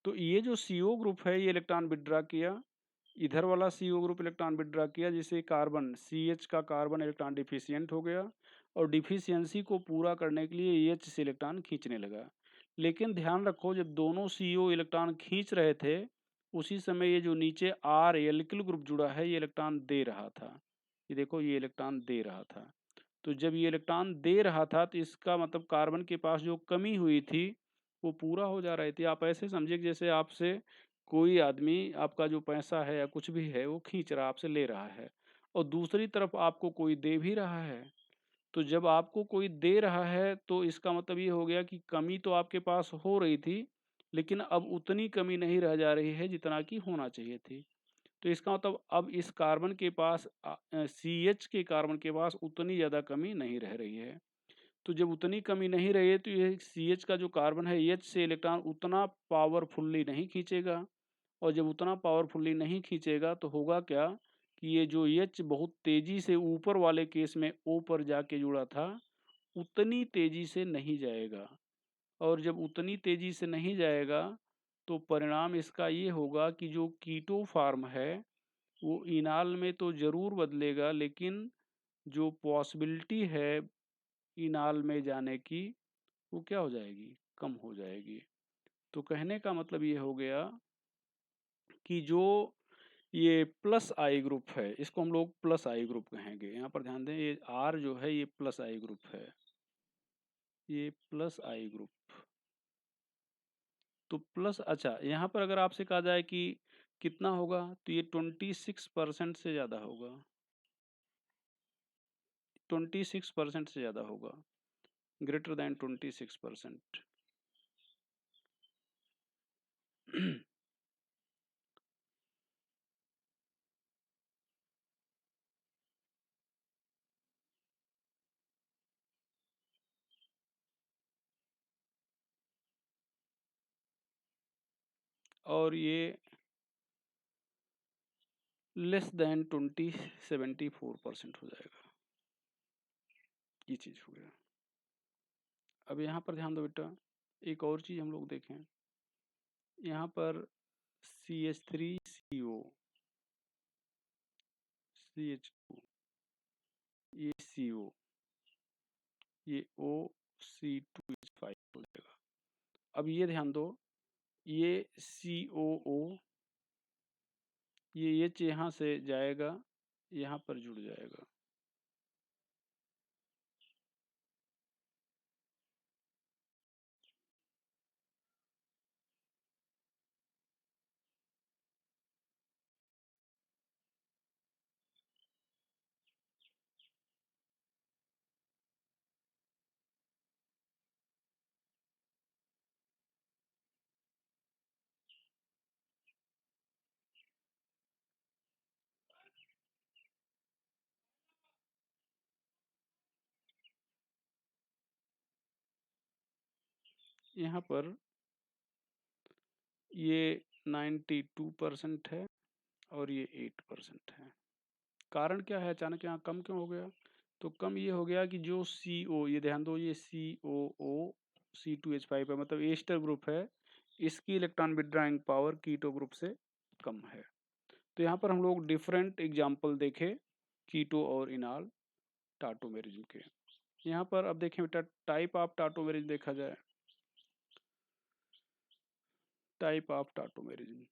तो ये जो CO ग्रुप है ये इलेक्ट्रॉन विथड्रॉ किया, इधर वाला CO ग्रुप इलेक्ट्रॉन विथड्रॉ किया, जिससे कार्बन CH का कार्बन इलेक्ट्रॉन डिफिशियंट हो गया और डिफिशियंसी को पूरा करने के लिए H से इलेक्ट्रॉन खींचने लगा। लेकिन ध्यान रखो जब दोनों CO इलेक्ट्रॉन खींच रहे थे उसी समय ये जो नीचे R एल्किल ग्रुप जुड़ा है ये इलेक्ट्रॉन दे रहा था। ये देखो ये इलेक्ट्रॉन दे रहा था। तो जब ये इलेक्ट्रॉन दे रहा था तो इसका मतलब कार्बन के पास जो कमी हुई थी, वो पूरा हो जा रही थी। आप ऐसे समझिए कि जैसे आपसे कोई आदमी आपका जो पैसा है या कुछ भी है वो खींच रहा है, आपसे ले रहा है और दूसरी तरफ आपको कोई दे भी रहा है। तो जब आपको कोई दे रहा है तो इसका मतलब ये हो गया कि कमी तो आपके पास हो रही थी, लेकिन अब उतनी कमी नहीं रह जा रही है जितना कि होना चाहिए थी। तो इसका मतलब अब इस कार्बन के पास CH के कार्बन के पास उतनी ज़्यादा कमी नहीं रह रही है। तो जब उतनी कमी नहीं रही है तो ये CH का जो कार्बन है H से इलेक्ट्रॉन उतना पावरफुली नहीं खींचेगा और जब उतना पावरफुली नहीं खींचेगा तो होगा क्या कि ये जो H बहुत तेज़ी से ऊपर वाले केस में O पर जाके जुड़ा था, उतनी तेज़ी से नहीं जाएगा और जब उतनी तेज़ी से नहीं जाएगा, तो परिणाम इसका ये होगा कि जो कीटो फॉर्म है, वो इनाल में तो ज़रूर बदलेगा लेकिन जो पॉसिबिलिटी है इनाल में जाने की, वो क्या हो जाएगी? कम हो जाएगी। तो कहने का मतलब ये हो गया कि जो ये प्लस आई ग्रुप है, इसको हम लोग प्लस आई ग्रुप कहेंगे। यहाँ पर ध्यान दें ये R जो है ये प्लस आई ग्रुप है। ये प्लस आई ग्रुप। तो प्लस अच्छा यहाँ पर अगर आपसे कहा जाए कि कितना होगा तो ये 26% से ज़्यादा होगा। 26% से ज़्यादा होगा। Greater than 26%। और ये लेस देन 74% हो जाएगा। ये चीज़ हो गया। अब यहाँ पर ध्यान दो बेटा, एक और चीज़ हम लोग देखें। यहाँ पर CH3CO, CH2, ये CO, ये OC2H5 हो जाएगा। अब ये ध्यान दो, ये COO, ये H यहाँ से जाएगा, यहाँ पर जुड़ जाएगा। यहाँ पर ये 92% है और ये 8% है। कारण क्या है अचानक यहाँ कम क्यों हो गया? तो कम ये हो गया कि जो CO, ये ध्यान दो, ये COO C2H5 है, मतलब एस्टर ग्रुप है, इसकी electron withdrawing power keto group से कम है। तो यहाँ पर हम लोग डिफरेंट एग्जाम्पल देखे कीटो और इनाल टाटोमेरिज्म के। यहाँ पर अब देखें बेटा, टाइप ऑफ टाटोमेरिज्म देखा जाए। Type of tautomerism,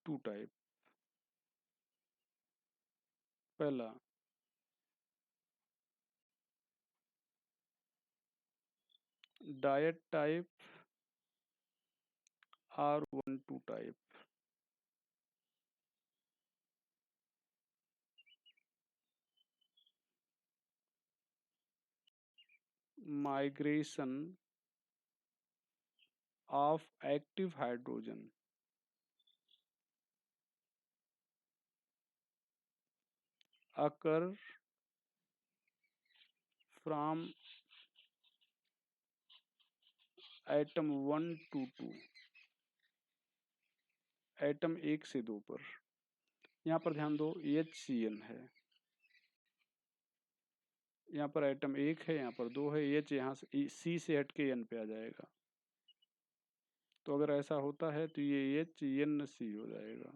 two type. पहला dyad type, R12 type. Migration of active hydrogen occur from atom 1 to 2, atom 1 से 2 पर। यहाँ पर ध्यान दो HCN है, यहाँ पर एटम 1 है, यहाँ पर 2 है, H यहाँ से C से हट के N पे आ जाएगा। तो अगर ऐसा होता है तो ये HNC हो जाएगा।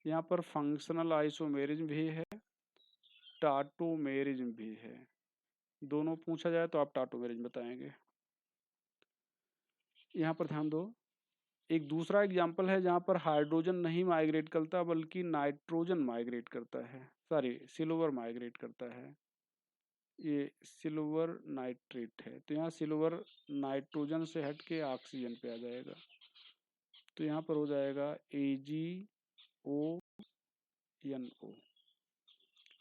यहाँ पर फंक्शनल आइसोमेरिज्म भी है, टाटोमेरिज्म भी है। दोनों पूछा जाए तो आप टाटोमेरिज्म बताएंगे। यहाँ पर ध्यान दो, एक दूसरा एग्जाम्पल है जहाँ पर हाइड्रोजन नहीं माइग्रेट करता बल्कि नाइट्रोजन माइग्रेट करता है, सॉरी सिल्वर माइग्रेट करता है। ये सिल्वर नाइट्रेट है, तो यहाँ सिल्वर नाइट्रोजन से हट के ऑक्सीजन पे आ जाएगा, तो यहाँ पर हो जाएगा AgO,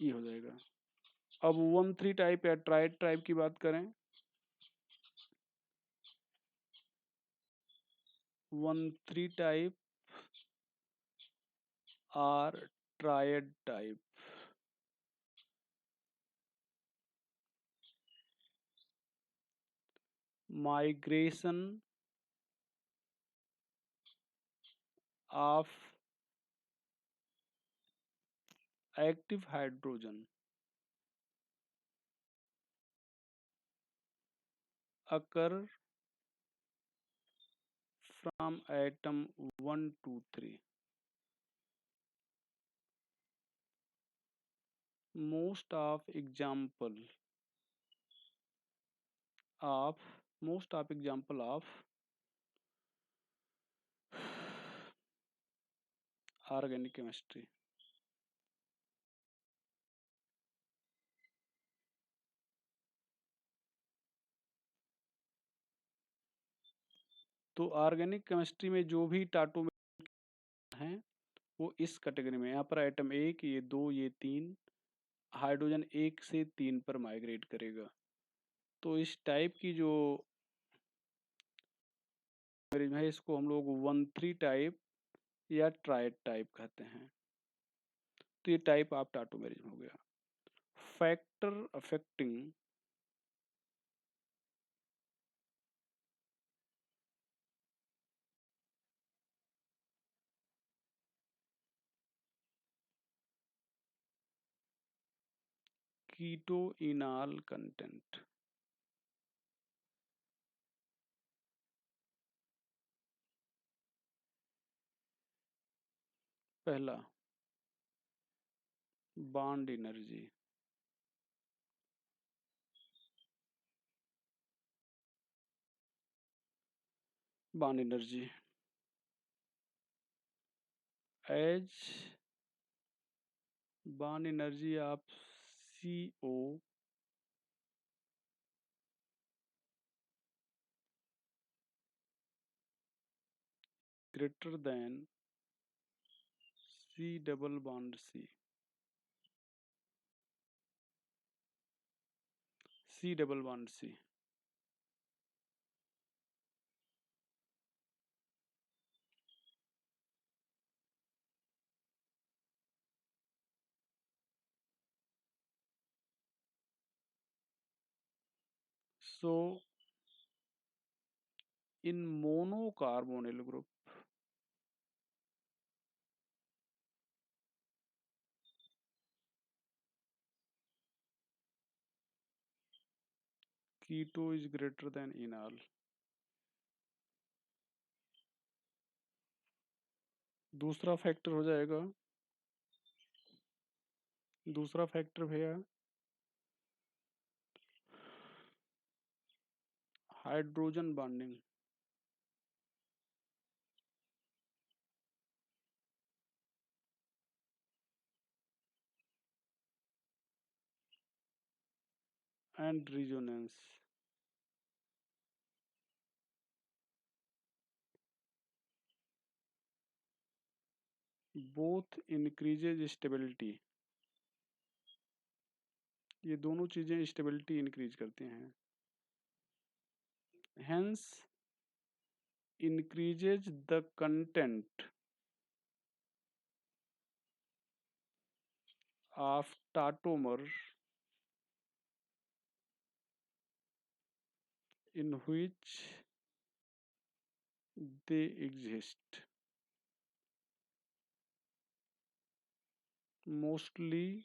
ये हो जाएगा। अब 1,3 टाइप या ट्राइड टाइप की बात करें, 1,3 type or triad type. Migration of active hydrogen occur from atom 1 to 3. Most of example of most of example of organic chemistry. तो ऑर्गेनिक केमिस्ट्री में जो भी टाटू हैं वो इस कैटेगरी में, यहाँ पर आइटम 1, ये 2, ये 3, हाइड्रोजन 1 से 3 पर माइग्रेट करेगा। तो इस टाइप की जो है इसको हम लोग 1,3 टाइप या ट्राइड टाइप कहते हैं। तो ये टाइप ऑफ टाटोमेरिज्म हो गया। Factor affecting keto enol content. पहला bond energy, bond energy as bond energy of CO greater than C double bond C, C double bond C. So in monocarbonyl group, keto is greater than enol। दूसरा factor हो जाएगा, दूसरा factor भैया hydrogen bonding. And resonance, both increases stability. ये दोनों चीजें stability increase करती हैं। Hence increases the content of tautomer in which they exist, mostly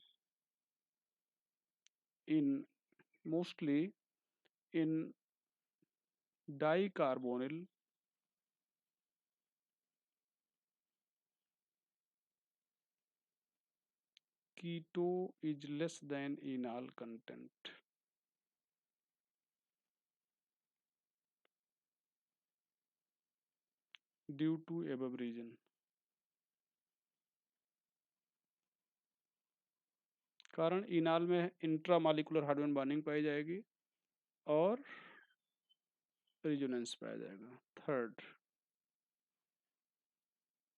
in mostly in dicarbonyl keto is less than enol content। Due to above reason. कारण enol में intramolecular hydrogen bonding पाई जाएगी और resonance पाया जाएगा। Third,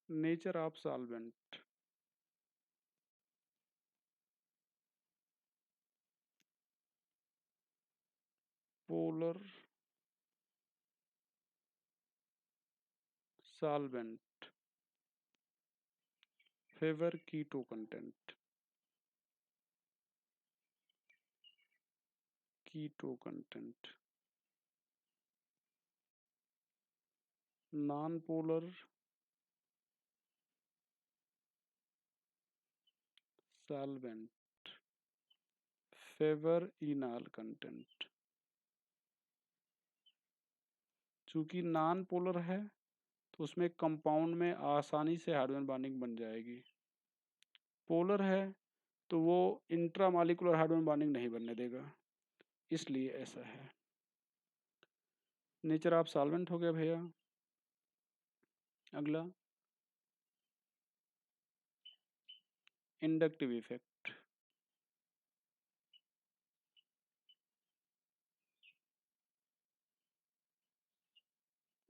nature of solvent. Polar solvent favour keto content. Keto content. Non polar solvent favour enol content. चूंकि non polar है तो उसमें कंपाउंड में आसानी से हाइड्रोजन बॉन्डिंग बन जाएगी। पोलर है तो वो इंट्रामॉलिक्यूलर हाइड्रोजन बॉन्डिंग नहीं बनने देगा, इसलिए ऐसा है। नेचर ऑफ सॉल्वेंट हो गया भैया। अगला inductive effect.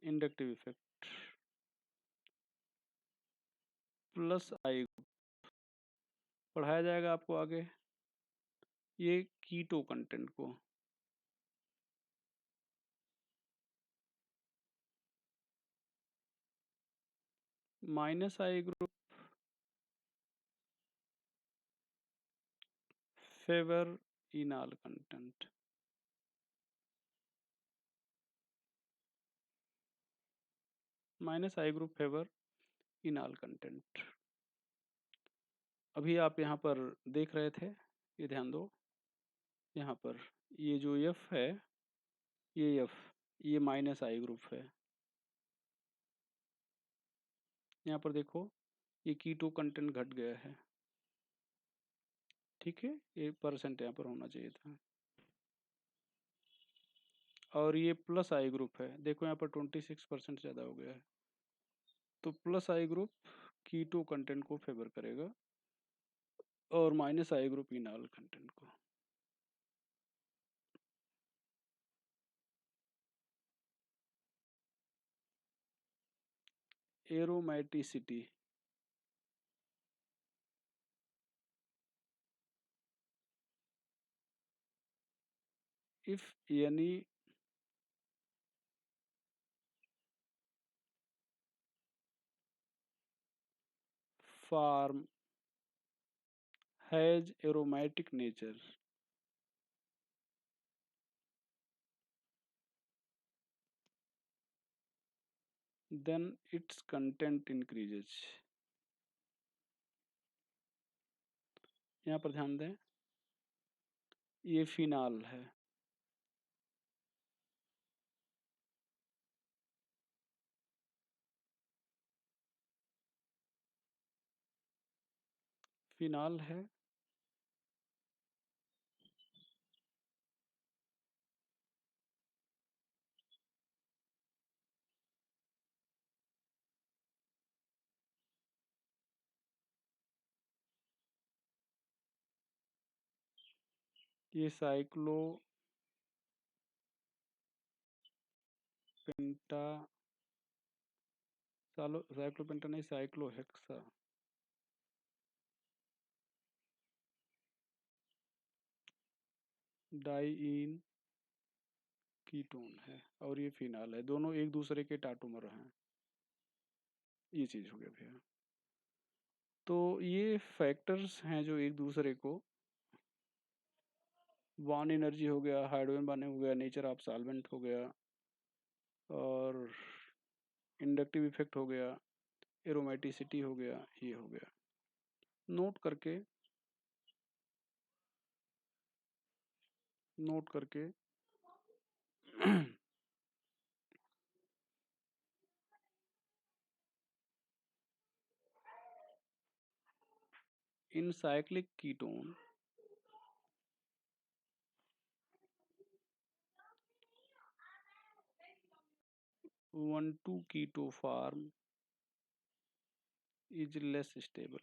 Inductive effect plus I पढ़ाया जाएगा आपको आगे ये कीटो कंटेंट को। Minus I group favour enol content. Minus I group favour enol content. अभी आप यहाँ पर देख रहे थे, ये ध्यान दो, यहाँ पर ये जो एफ है, ये एफ, ये माइनस आई ग्रुप है। यहाँ पर देखो ये कीटो कंटेंट घट गया है, ठीक है, ये परसेंट यहाँ पर होना चाहिए था। और ये प्लस आई ग्रुप है, देखो यहाँ पर 26% ज़्यादा हो गया है। तो प्लस आई ग्रुप कीटो कंटेंट को फेवर करेगा और माइनस आई ग्रुप इनाल कंटेंट को। एरोमेटिसिटी, इफ यानी farm has aromatic nature, then its content increases। यहाँ पर ध्यान दें, ये फिनाल है, फिनाल है, ये साइक्लोपेंटा, साइक्लोपेंटा नहीं, साइक्लोहेक्सा डाइईन कीटोन है और ये फिनाल है, दोनों एक दूसरे के टाटोमर हैं। ये चीज़ हो गया भैया। तो ये फैक्टर्स हैं जो एक दूसरे को, बॉन्ड एनर्जी हो गया, हाइड्रोजन बॉन्डिंग हो गया, नेचर ऑफ सॉल्वेंट हो गया, और इंडक्टिव इफेक्ट हो गया, एरोमेटिसिटी हो गया, ये हो गया। नोट करके, नोट करके इन cyclic ketone 1,2 keto form is less stable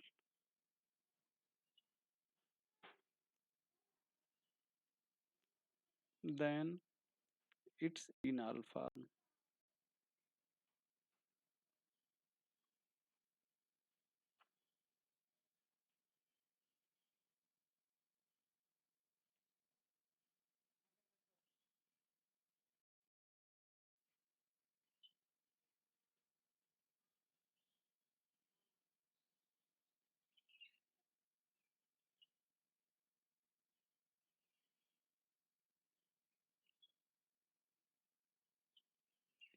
than its enol form.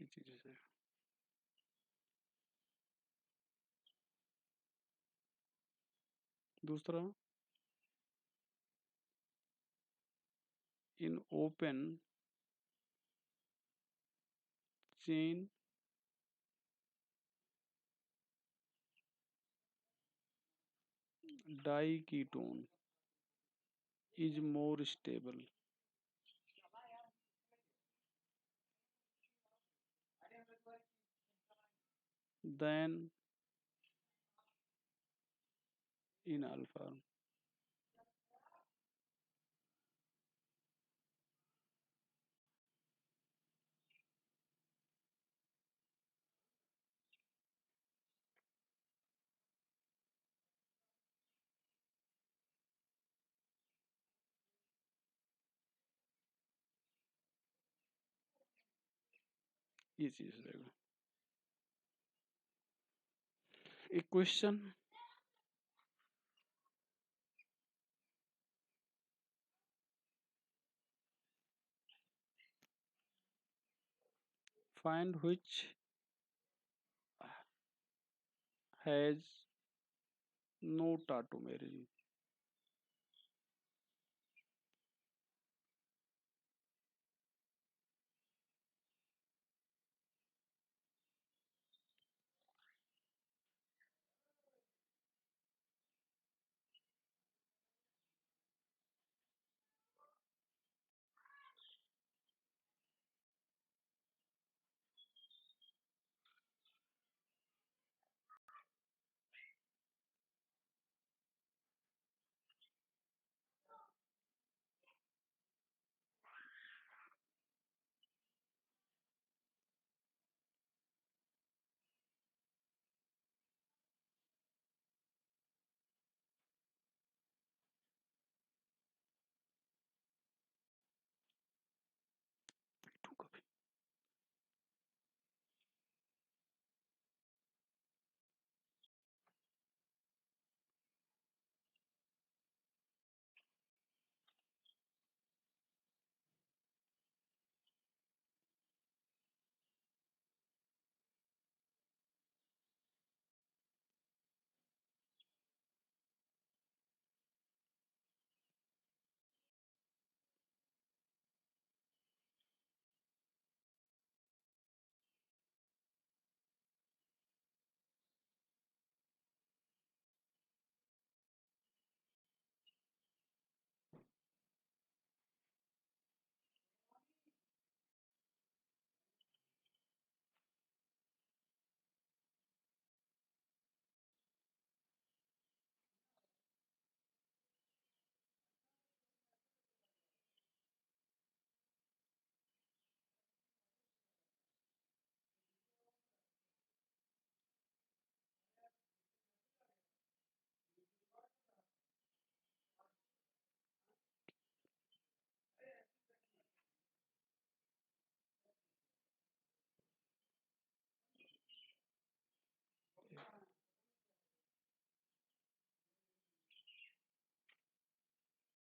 ये चीज़ है। दूसरा, in open chain diketone is more stable than enol form. ये चीज़ रहेगा। एक question, find which has no tautomerism.